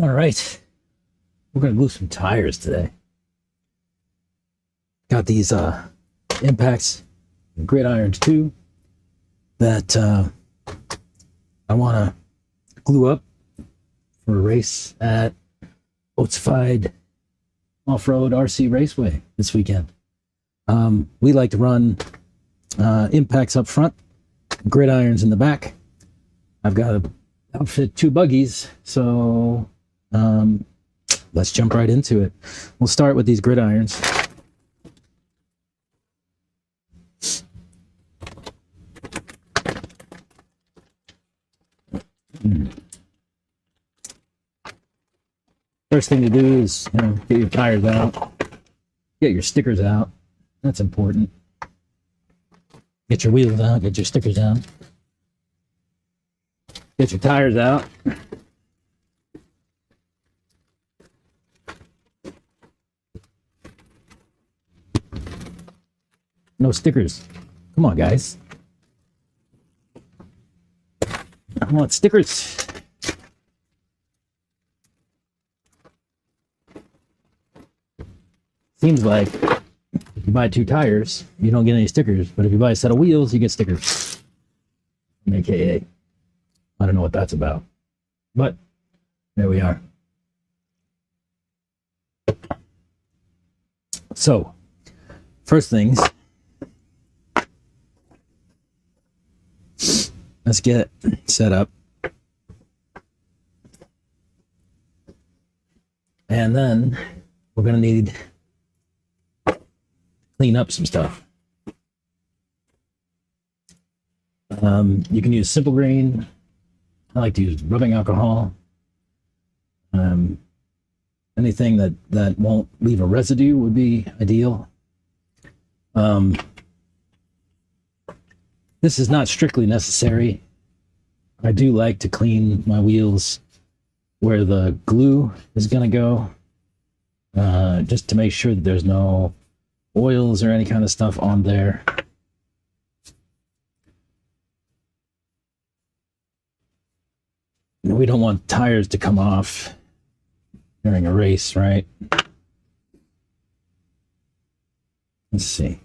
All right, we're gonna glue some tires today. Got these impacts, gridirons too, that I want to glue up for a race at Oatesified Offroad RC Raceway this weekend. We like to run impacts up front, gridirons in the back. I've got to outfit 2 buggies, so let's jump right into it. We'll start with these gridirons. First thing to do is get your tires out, get your stickers out. That's important. Get your wheels out, get your stickers out. Get your tires out. No stickers. Come on, guys. I want stickers. Seems like if you buy 2 tires, you don't get any stickers. But if you buy a set of wheels, you get stickers. AKA. I don't know what that's about. But there we are. So, first things, let's get set up. And then we're going to need to clean up some stuff. You can use simple green. I like to use rubbing alcohol. Anything that won't leave a residue would be ideal. This is not strictly necessary. I do like to clean my wheels where the glue is going to go, just to make sure that there's no oils or any kind of stuff on there. We don't want tires to come off during a race, right? Let's see.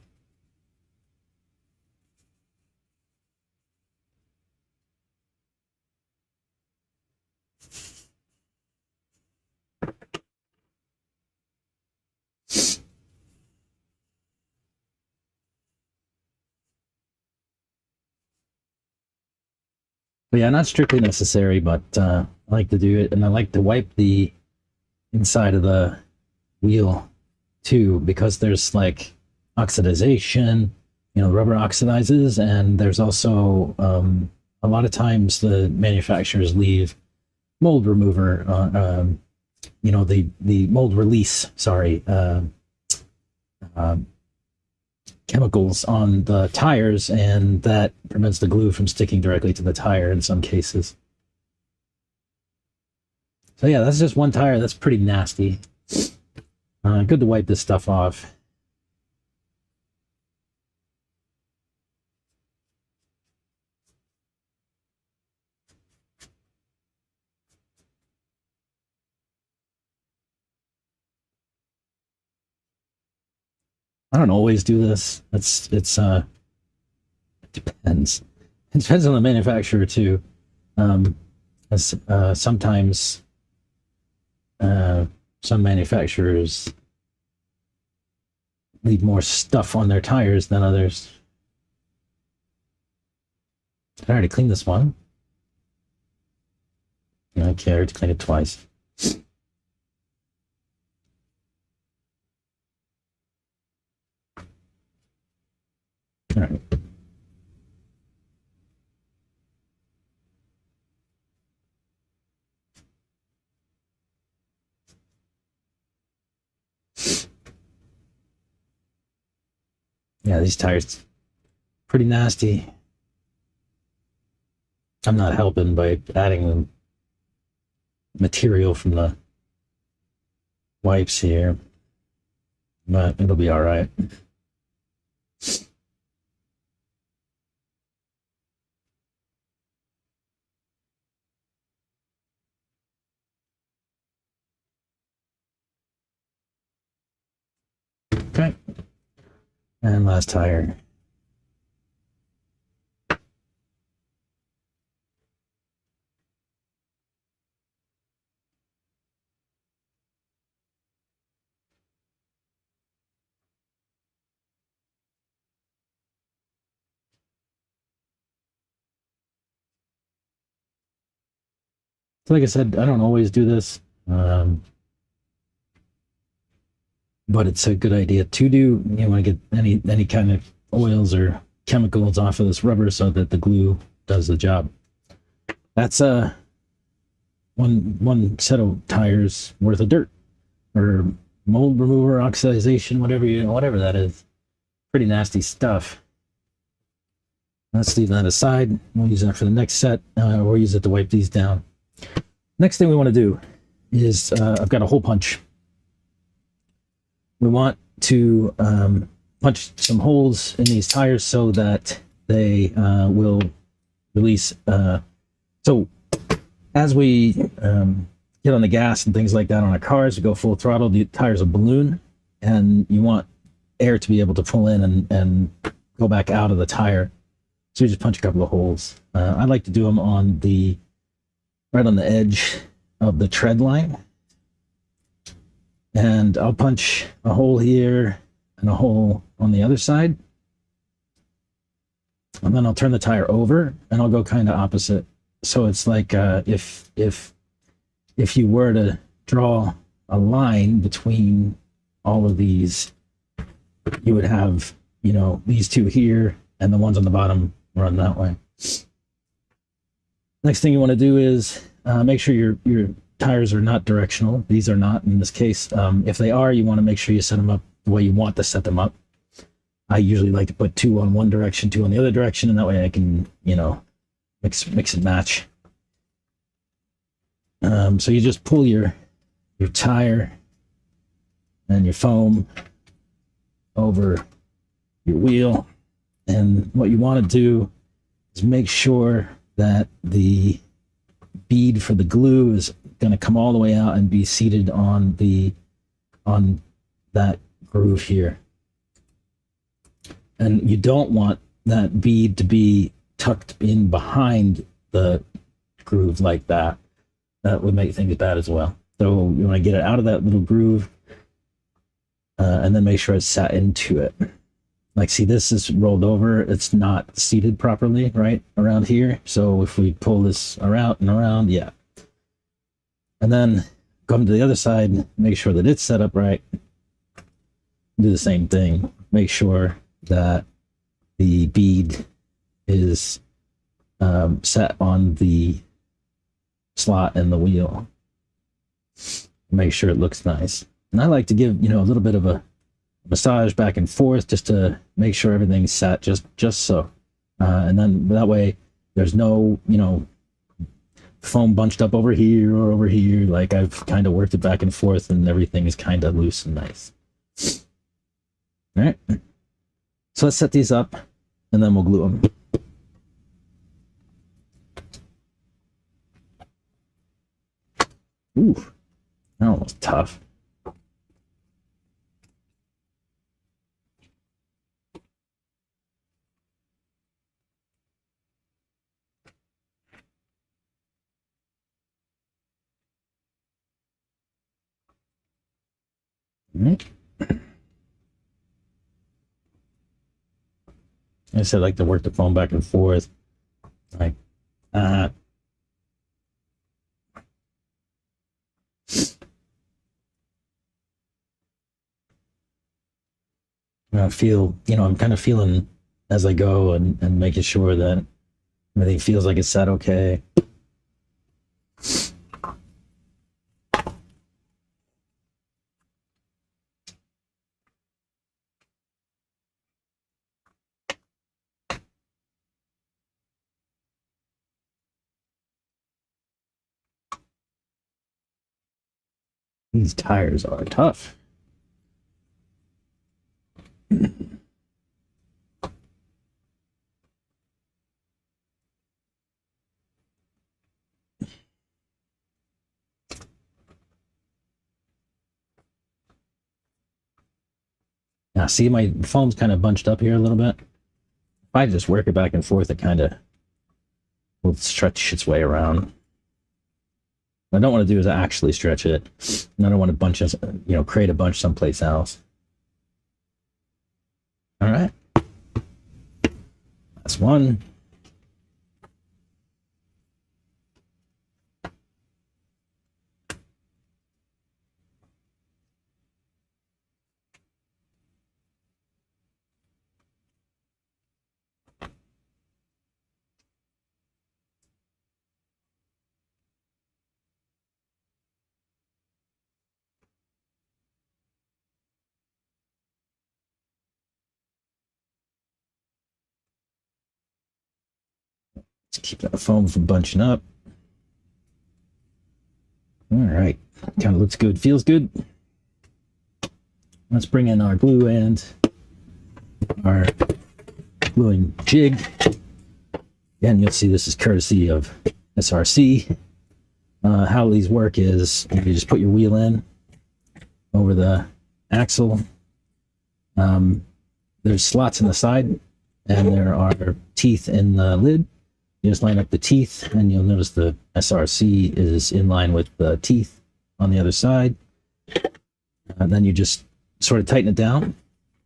But yeah, not strictly necessary, but I like to do it, and I like to wipe the inside of the wheel too, because there's like oxidization, rubber oxidizes, and there's also a lot of times the manufacturers leave mold remover, the mold release, sorry, chemicals on the tires, and that prevents the glue from sticking directly to the tire in some cases. So yeah, that's just one tire. That's pretty nasty. Good to wipe this stuff off. I don't always do this. It depends. It depends on the manufacturer too. Sometimes some manufacturers leave more stuff on their tires than others. Did I already clean this one? Okay, I already cleaned it twice. All right. Yeah, these tires pretty nasty. I'm not helping by adding the material from the wipes here, but it'll be all right. And last tire. So like I said, I don't always do this, but it's a good idea to do. You want to get any kind of oils or chemicals off of this rubber so that the glue does the job. That's one set of tires worth of dirt or mold remover, oxidization, whatever that is. Pretty nasty stuff. Let's leave that aside. We'll use that for the next set. We'll use it to wipe these down. Next thing we want to do is I've got a hole punch. We want to punch some holes in these tires so that they will release. So as we get on the gas and things like that on our cars, we go full throttle, the tire's a balloon, and you want air to be able to pull in and go back out of the tire. So you just punch a couple of holes. I like to do them on right on the edge of the tread line. And I'll punch a hole here and a hole on the other side. And then I'll turn the tire over and I'll go kind of opposite. So it's like if you were to draw a line between all of these, you would have, you know, these two here and the ones on the bottom run that way. Next thing you want to do is make sure your tires are not directional. These are not in this case. If they are, you want to make sure you set them up the way you want to set them up. I usually like to put 2 on one direction, 2 on the other direction, and that way I can, you know, mix and match. So you just pull your tire and your foam over your wheel, and what you want to do is make sure that the bead for the glue is going to come all the way out and be seated on that groove here. And you don't want that bead to be tucked in behind the groove like that. That would make things bad as well. So you want to get it out of that little groove and then make sure it's sat into it. Like, see, this is rolled over. It's not seated properly right around here. So if we pull this around and around, yeah. And then come to the other side, make sure that it's set up right. Do the same thing. Make sure that the bead is set on the slot in the wheel. Make sure it looks nice. And I like to give, you know, a little bit of a massage back and forth just to make sure everything's set just so. And then that way there's no, you know, foam bunched up over here or over here. Like, I've kind of worked it back and forth and everything is kind of loose and nice. All right. So let's set these up and then we'll glue them. Ooh, that one was tough. Right. I said I like to work the foam back and forth like that. I feel, you know, I'm kind of feeling as I go and making sure that everything feels like it's set okay. These tires are tough. See, my foam's kind of bunched up here a little bit. If I just work it back and forth, it kind of will stretch its way around. What I don't want to do is actually stretch it, and I don't want to bunch it, create a bunch someplace else. All right, that's one. Let's keep that foam from bunching up. All right, kind of looks good, feels good. Let's bring in our glue and our gluing jig. Again, you'll see this is courtesy of SRC. How these work is you just put your wheel in over the axle. There's slots in the side, and there are teeth in the lid. You just line up the teeth, and you'll notice the SRC is in line with the teeth on the other side. And then you just sort of tighten it down,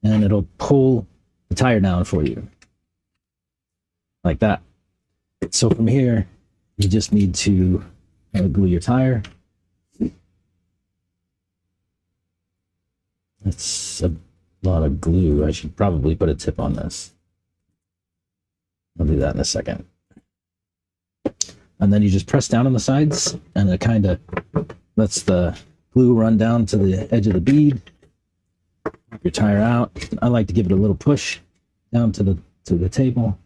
and it'll pull the tire down for you. Like that. So from here, you just need to glue your tire. That's a lot of glue. I should probably put a tip on this. I'll do that in a second. And then you just press down on the sides, and it kind of lets the glue run down to the edge of the bead. Your tire out. I like to give it a little push down to the table,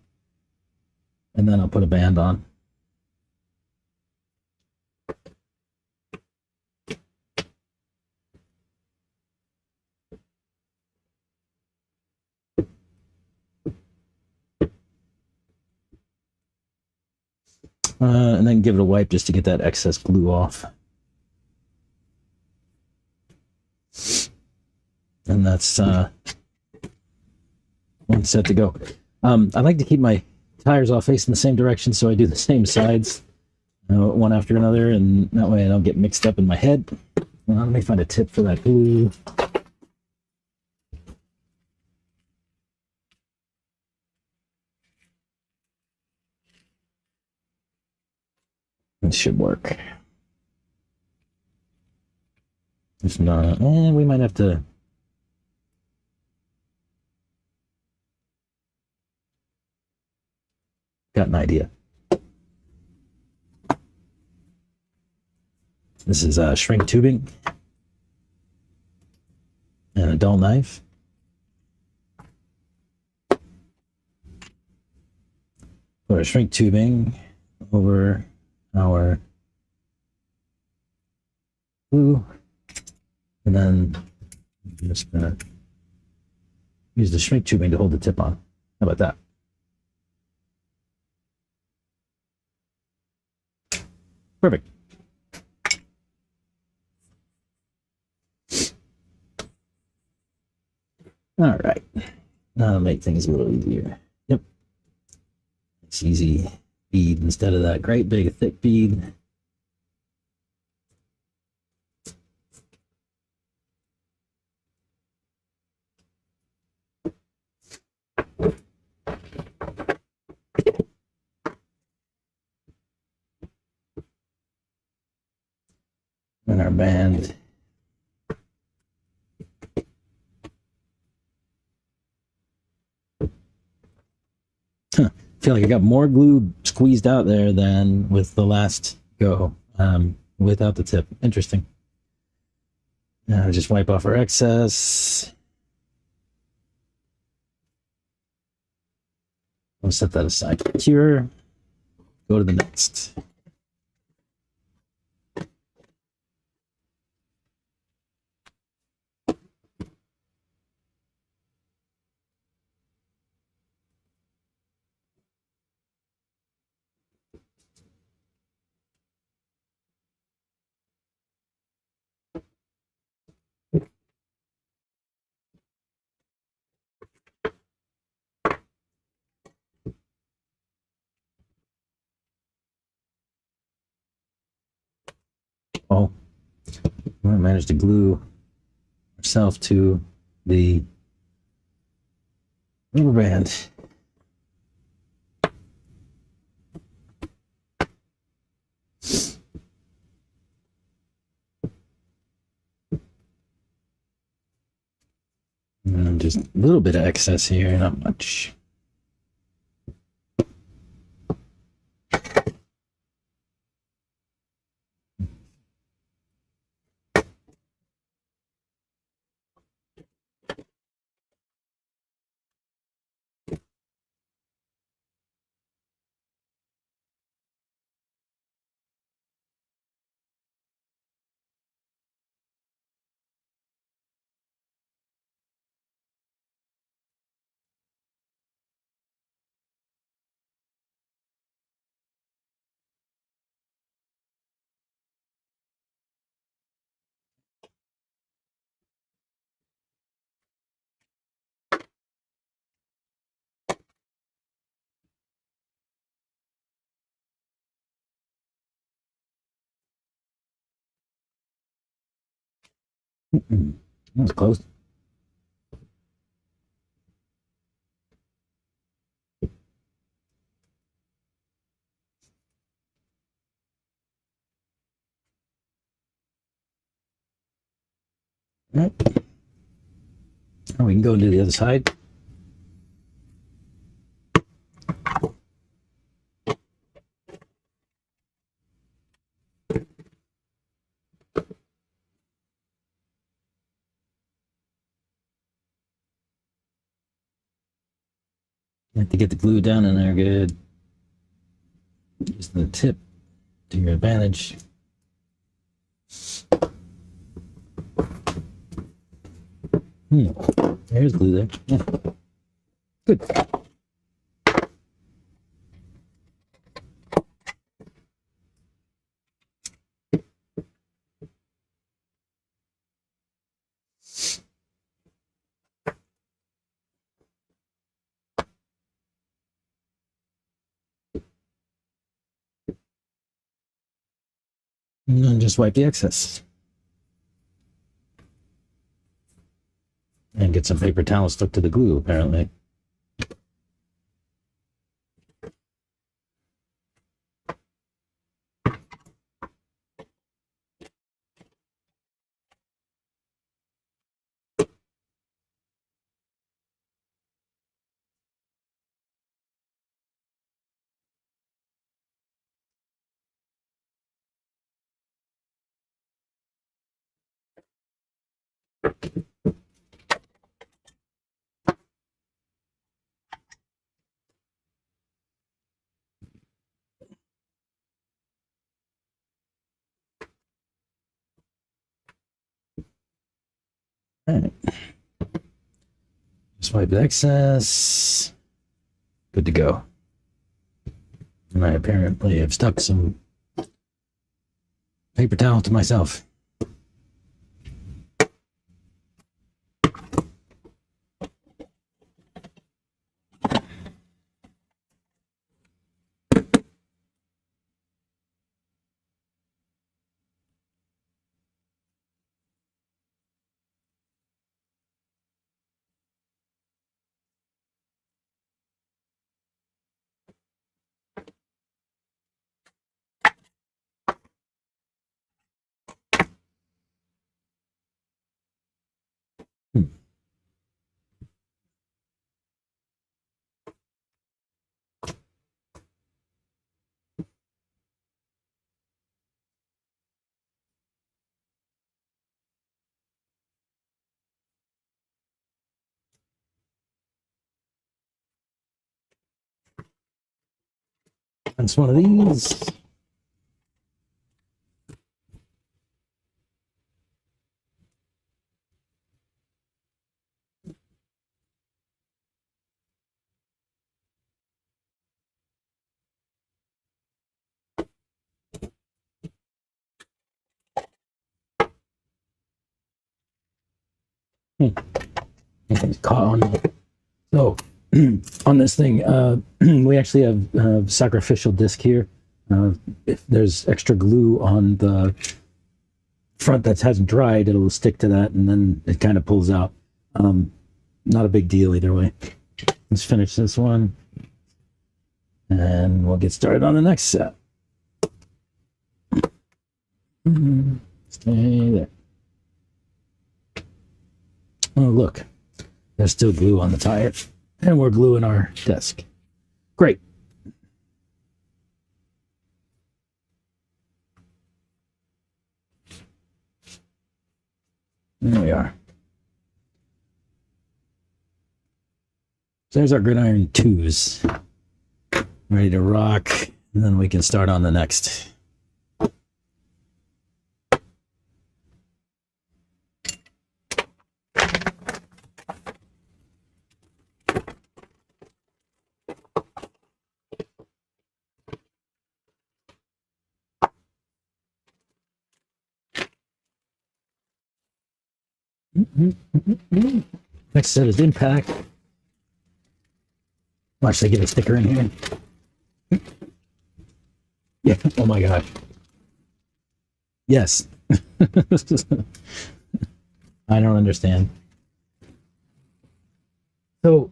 and then I'll put a band on. And then give it a wipe just to get that excess glue off. And that's one set to go. I like to keep my tires all facing the same direction, so I do the same sides one after another, and that way I don't get mixed up in my head. Let me find a tip for that glue. It should work. If not, we might have to. Got an idea. This is shrink tubing and a dull knife. Put our shrink tubing over our glue, and then I'm just gonna use the shrink tubing to hold the tip on. How about that? Perfect. All right, that'll make things a little easier. Yep, it's easy bead instead of that great big thick bead. And our band. I feel like I got more glue squeezed out there than with the last go without the tip. Interesting. Now just wipe off our excess. I'll set that aside to cure. Go to the next. managed to glue ourselves to the rubber band. And just a little bit of excess here, not much. That was close. All right. Now we can go to the other side. You have to get the glue down in there good. Use the tip to your advantage. There's glue there. Yeah. Good. And then just wipe the excess. And get some paper towel stuck to the glue, apparently. All right. Just wipe the excess. Good to go. And I apparently have stuck some paper towel to myself. That's one of these. It's caught on me. So on this thing, we actually have sacrificial disc here. If there's extra glue on the front that hasn't dried, it'll stick to that, and then it kind of pulls out. Not a big deal either way. Let's finish this one, and we'll get started on the next set. Stay there. Oh, look. There's still glue on the tire, and we're gluing our desk. Great. There we are. So there's our gridiron 2s. Ready to rock, and then we can start on the next. Next set is impact. Watch, they get a sticker in here. Yeah, oh my gosh. Yes. I don't understand. So,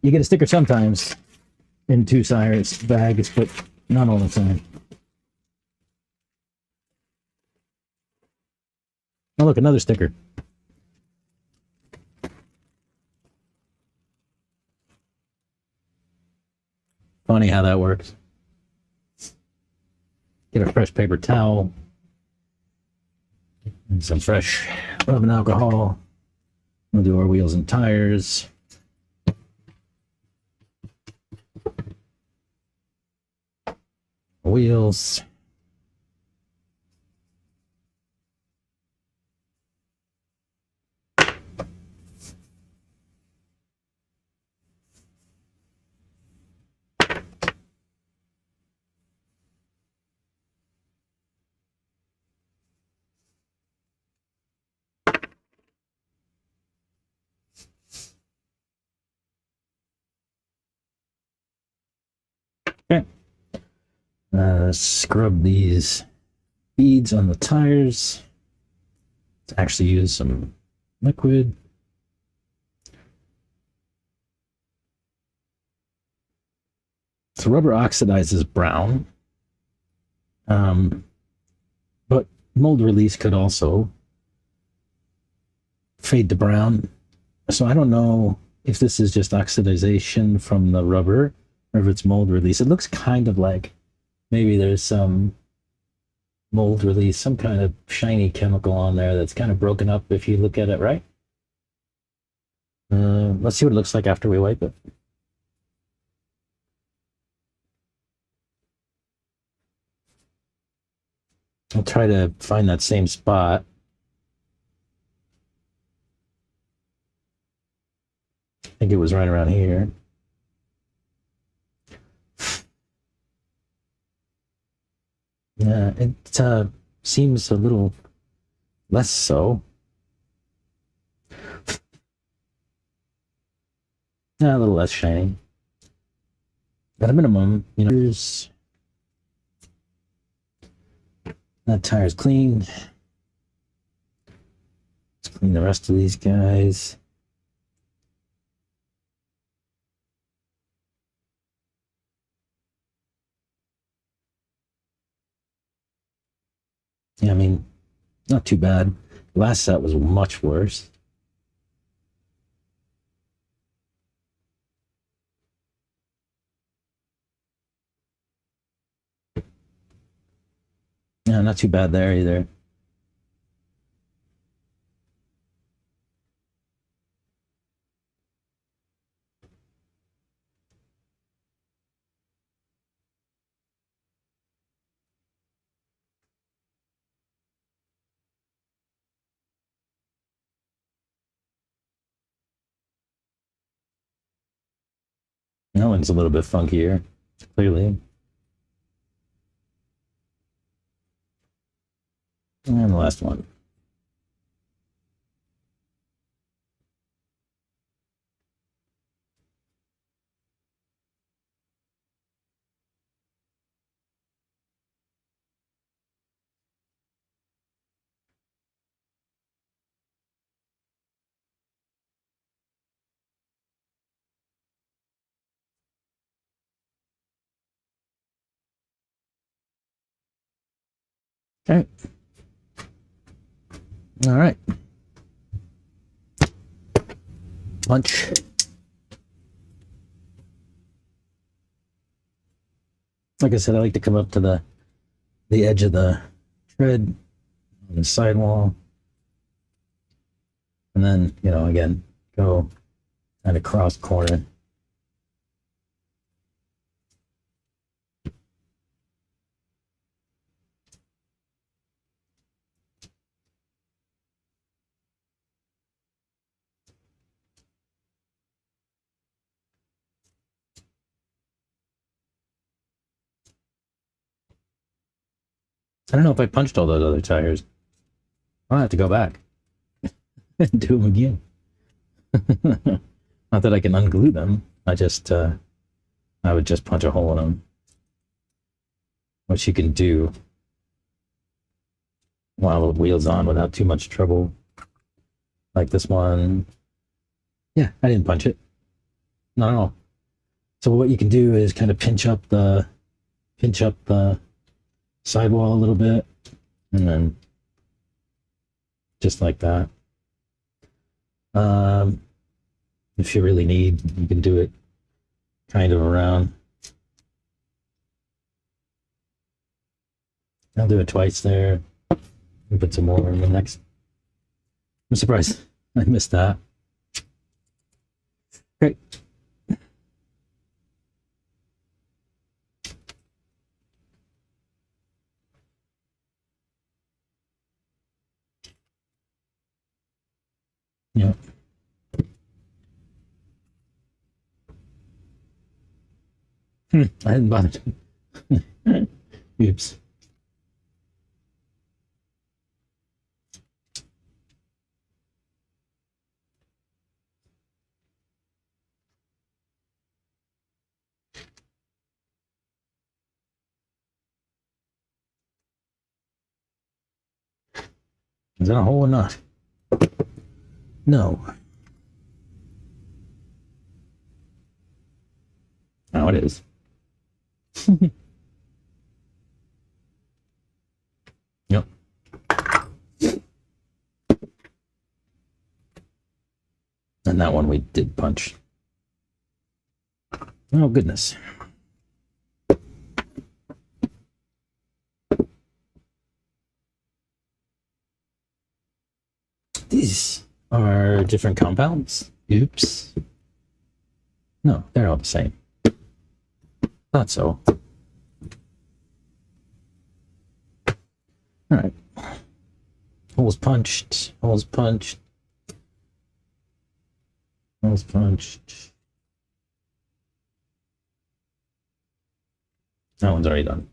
you get a sticker sometimes in 2 tires bags, but not all the time. Oh, look, another sticker. Funny how that works. Get a fresh paper towel and some fresh rubbing alcohol. We'll do our wheels and tires. Wheels. Okay. Scrub these beads on the tires. Let's actually use some liquid. So rubber oxidizes brown, but mold release could also fade to brown. So I don't know if this is just oxidization from the rubber or if it's mold release. It looks kind of like maybe there's some mold release, some kind of shiny chemical on there that's kind of broken up if you look at it right. Let's see what it looks like after we wipe it. I'll try to find that same spot. I think it was right around here. Yeah, it seems a little less so. Yeah, a little less shiny. At a minimum, you know, here's that tire's clean. Let's clean the rest of these guys. Yeah, I mean, not too bad. Last set was much worse. Yeah, not too bad there either. That one's a little bit funkier, clearly. And the last one. Okay. All right. Punch. Like I said, I like to come up to the edge of the tread on the sidewall. And then, you know, again, go kind of cross corner. I don't know if I punched all those other tires. I'll have to go back and do them again. Not that I can unglue them. I would just punch a hole in them. Which you can do while the wheel's on without too much trouble. Like this one. Yeah, I didn't punch it. Not at all. So what you can do is kind of pinch up the sidewall a little bit, and then just like that. If you really need, you can do it kind of around. I'll do it twice there. And put some more in the next. I'm surprised I missed that. Great. Yeah. I hadn't bothered. Oops. Is that a hole or not? No. Oh, it is. Yep. And that one we did punch. Oh, goodness. These are different compounds. Oops. No, they're all the same. Thought so. All right. Holes punched. Holes punched. Holes punched. That one's already done.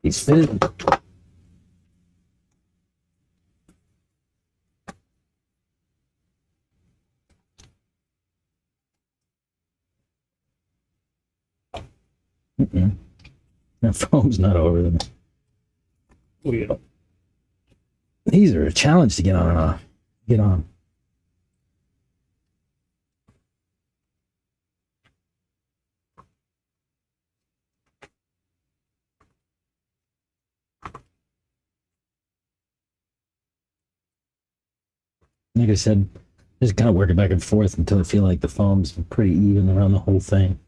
He's fitted. That foam's not over them. Wheel. These are a challenge to get on and off. Get on. Like I said, just kind of working back and forth until I feel like the foam's pretty even around the whole thing.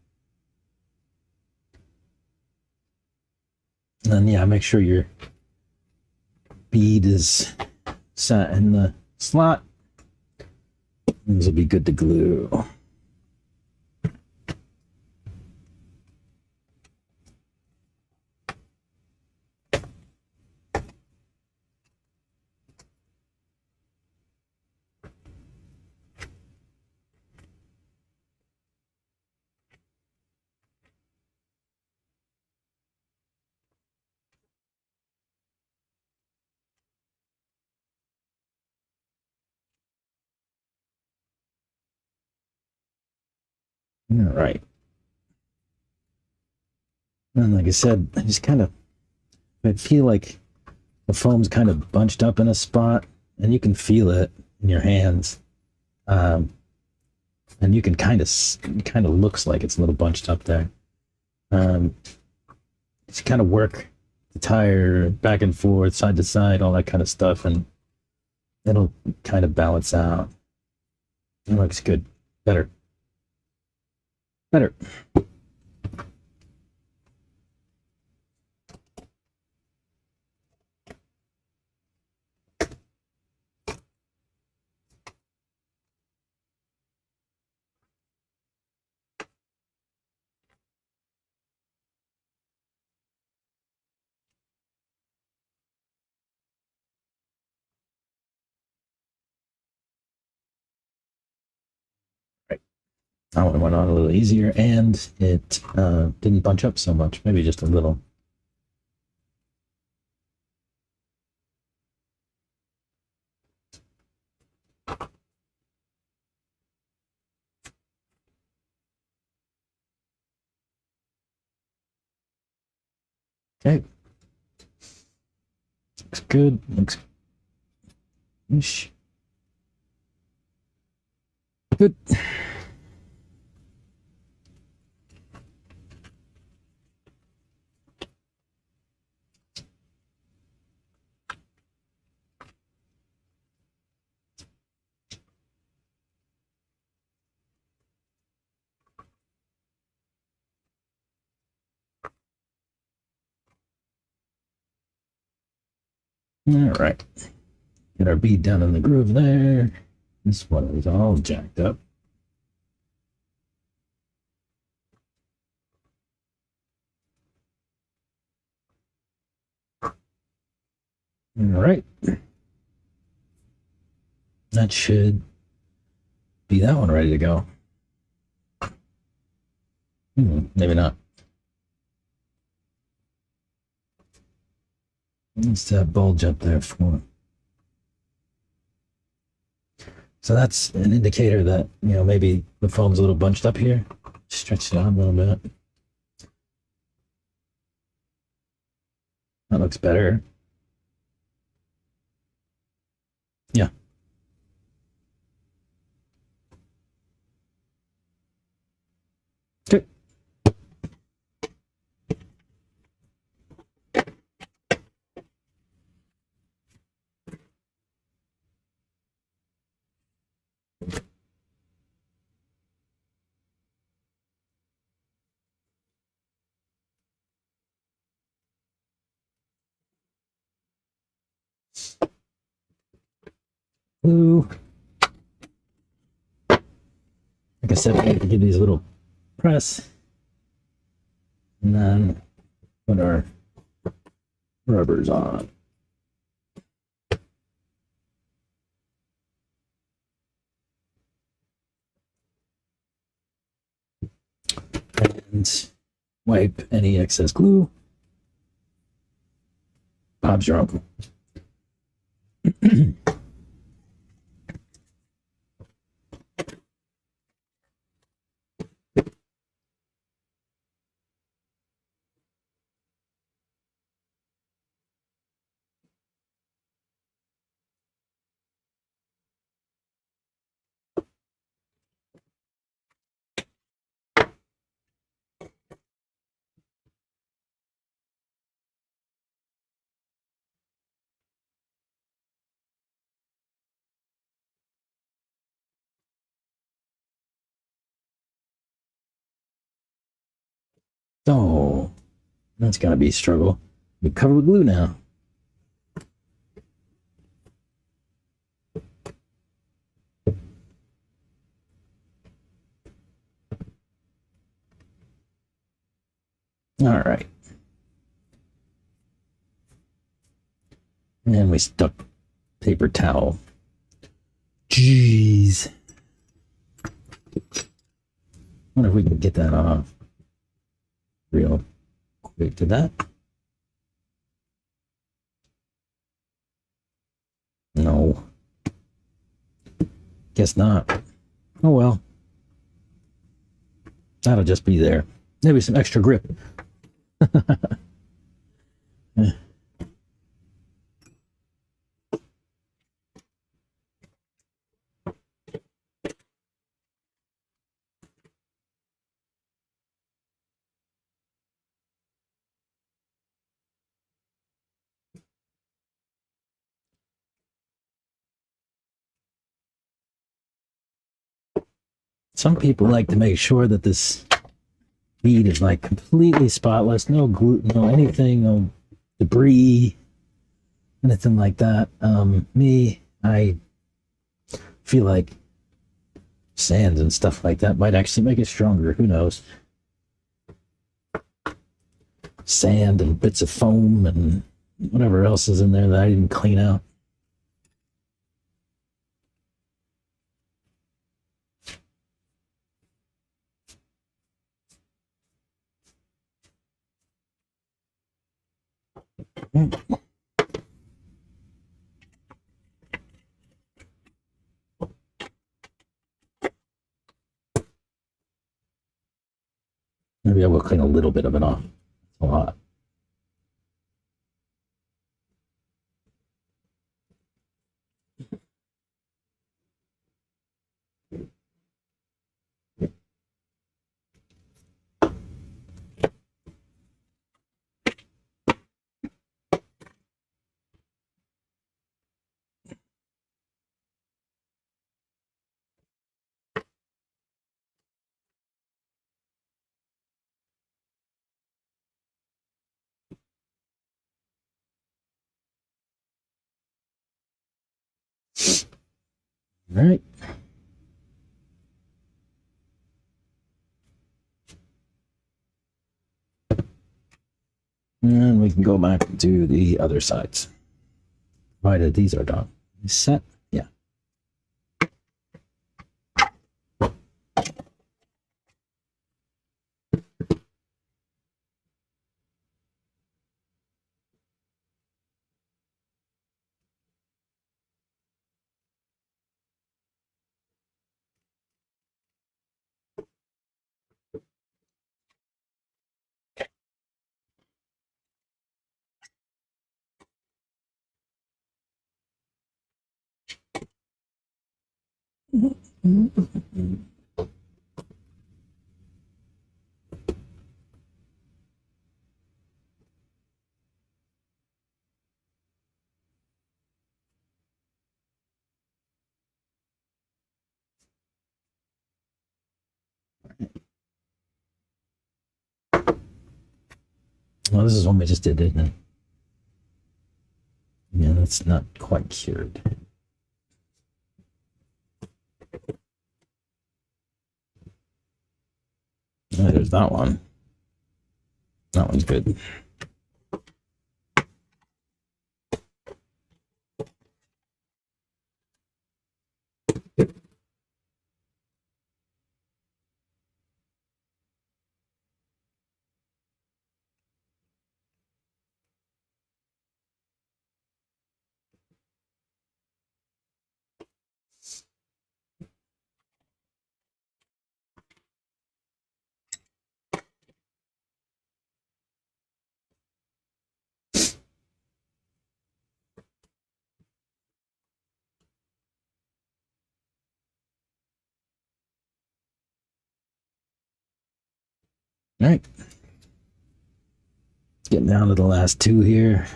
And then, yeah, make sure your bead is set in the slot. This will be good to glue. All right. And like I said, I just kind of, I feel like the foam's kind of bunched up in a spot, and you can feel it in your hands. And you can kind of looks like it's a little bunched up there. Just kind of work the tire back and forth, side to side, all that kind of stuff, and it'll kind of balance out. It looks good. Better. That one went on a little easier, and it didn't bunch up so much. Maybe just a little. Okay. Looks good. Looks ish. Good. All right. Get our bead down in the groove there. This one is all jacked up. All right. That should be that one ready to go. Maybe not. What's that bulge up there for? So that's an indicator that, maybe the foam's a little bunched up here. Stretch it out a little bit. That looks better. Yeah. Okay. Glue. Like I said, we have to give these a little press, and then put our rubbers on. And wipe any excess glue. Bob's your uncle. So that's gotta be a struggle. We cover with glue now. All right. And we stuck paper towel. Jeez. Wonder if we can get that off real quick to that. No. Guess not. Oh well. That'll just be there. Maybe some extra grip. Some people like to make sure that this bead is like completely spotless, no gluten, no anything, no debris, anything like that. Me, I feel like sand and stuff like that might actually make it stronger. Who knows? Sand and bits of foam and whatever else is in there that I didn't clean out. Maybe I will clean a little bit of it off. It's a lot. All right. And we can go back to the other sides, provided these are done. Set. Yeah. Well, this is one we just did, isn't it? Yeah, that's not quite cured. Oh, there's that one. That one's good. All right. Getting down to the last two here.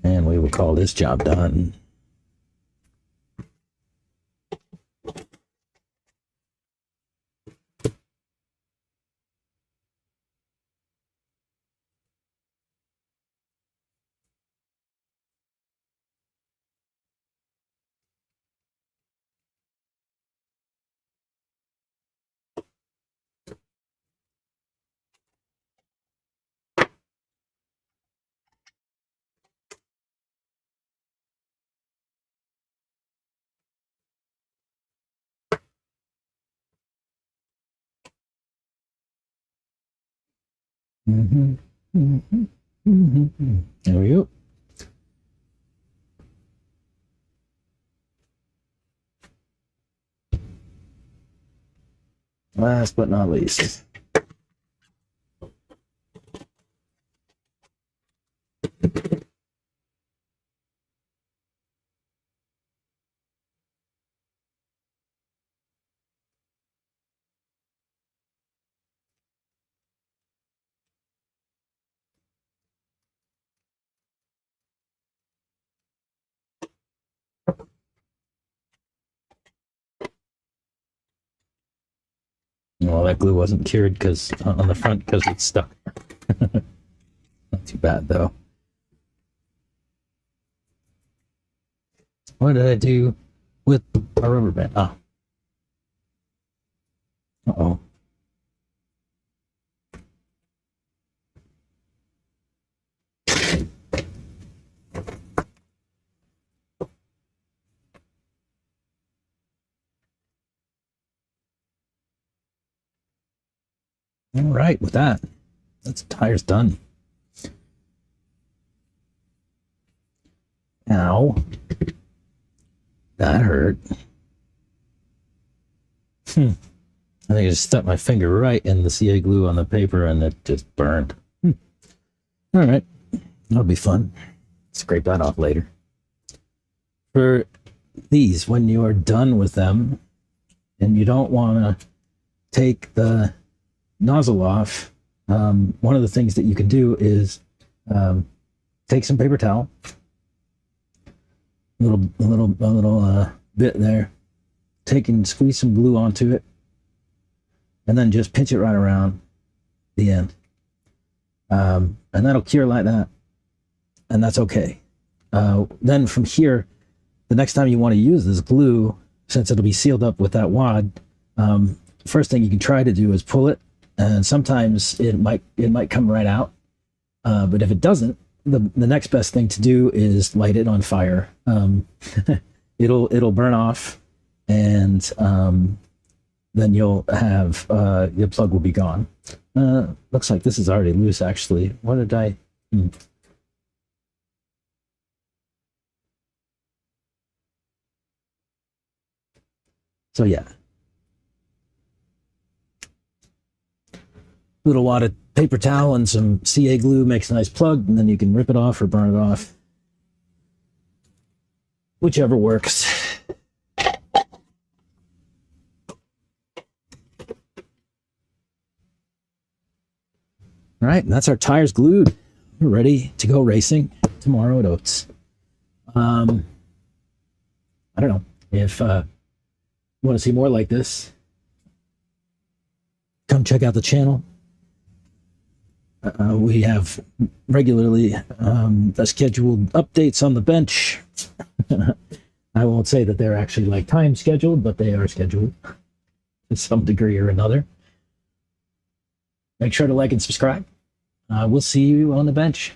And we will call this job done. There we go. Last but not least. well, that glue wasn't cured because on the front because it's stuck. Not too bad though. What did I do with a rubber band? Oh. Uh-oh. All right, with that, that's tires done. Ow. That hurt. I think I just stuck my finger right in the CA glue on the paper and it just burned. All right, that'll be fun. Scrape that off later. For these, when you are done with them and you don't want to take the nozzle off, one of the things that you can do is take some paper towel, a little bit there, take and squeeze some glue onto it, and then just pinch it right around the end, and that'll cure like that, and that's okay. Then from here, the next time you want to use this glue, since it'll be sealed up with that wad, first thing you can try to do is pull it, and sometimes it might come right out, but if it doesn't, the next best thing to do is light it on fire. It'll burn off, and then you'll have your plug will be gone. Looks like this is already loose actually. What did I? So yeah, little wad of paper towel and some CA glue makes a nice plug, and then you can rip it off or burn it off, whichever works. All right, and that's our tires glued. We're ready to go racing tomorrow at Oats. I don't know if you want to see more like this, come check out the channel. We have regularly scheduled updates on the bench. I won't say that they're actually like time scheduled, but they are scheduled to some degree or another. Make sure to like and subscribe. We'll see you on the bench.